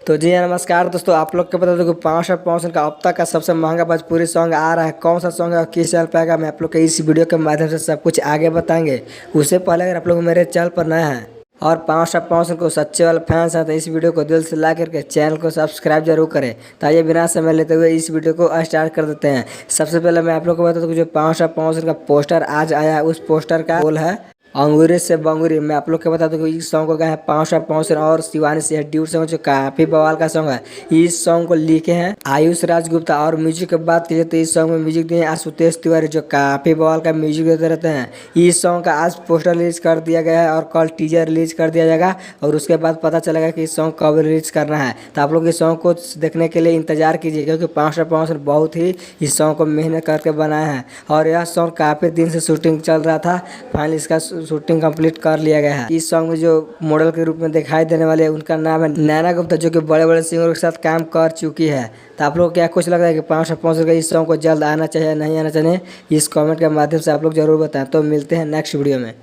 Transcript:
तो जी हाँ, नमस्कार दोस्तों। आप लोग को बता दो कि 5 का अब तक का सबसे महंगा भोजपुरी सॉन्ग आ रहा है। कौन सा सॉन्ग है और किस चैनल पे आएगा, मैं आप लोग के इस वीडियो के माध्यम से सब कुछ आगे बताएंगे। उससे पहले अगर आप लोग मेरे चैनल पर नए हैं और 5 को सच्चे वाले फैंस हैं तो इस वीडियो को दिल से लाइक करके चैनल को सब्सक्राइब जरूर करें। तो आइए बिना समय लेते हुए इस वीडियो को स्टार्ट कर देते हैं। सबसे पहले मैं आप लोग को बता दूं कि जो 5 का पोस्टर आज आया है, उस पोस्टर का बोल है अंगूरी से बंगूरी। मैं आप लोग को बता दूं कि इस सॉन्ग को गाए हैं 5 और शिवानी से ड्यूट सॉन्ग जो काफी बवाल का सॉन्ग है। इस सॉन्ग को लिखे हैं आयुष राजगुप्ता और म्यूजिक की बात की तो इस सॉन्ग में म्यूजिक दिए आशुतोष तिवारी जो काफी बवाल का म्यूजिक देते रहते हैं। इस सॉन्ग का आज पोस्टर रिलीज कर दिया गया है और कल टीजर रिलीज कर दिया जाएगा और उसके बाद पता चलेगा कि इस सॉन्ग कब रिलीज करना है। तो आप लोग इस सॉन्ग को देखने के लिए इंतजार कीजिए, क्योंकि 5 बहुत ही इस सॉन्ग को मेहनत करके बनाया है और यह सॉन्ग काफी दिन से शूटिंग चल रहा था। फाइनली इसका शूटिंग कंप्लीट कर लिया गया है। इस सॉन्ग में जो मॉडल के रूप में दिखाई देने वाले उनका नाम है नैना गुप्ता, जो कि बड़े बड़े सिंगरों के साथ काम कर चुकी है। तो आप लोग क्या कुछ लगता है कि 5 का इस सॉन्ग को जल्द आना चाहिए नहीं आना चाहिए, इस कमेंट के माध्यम से आप लोग जरूर बताएं। तो मिलते हैं नेक्स्ट वीडियो में।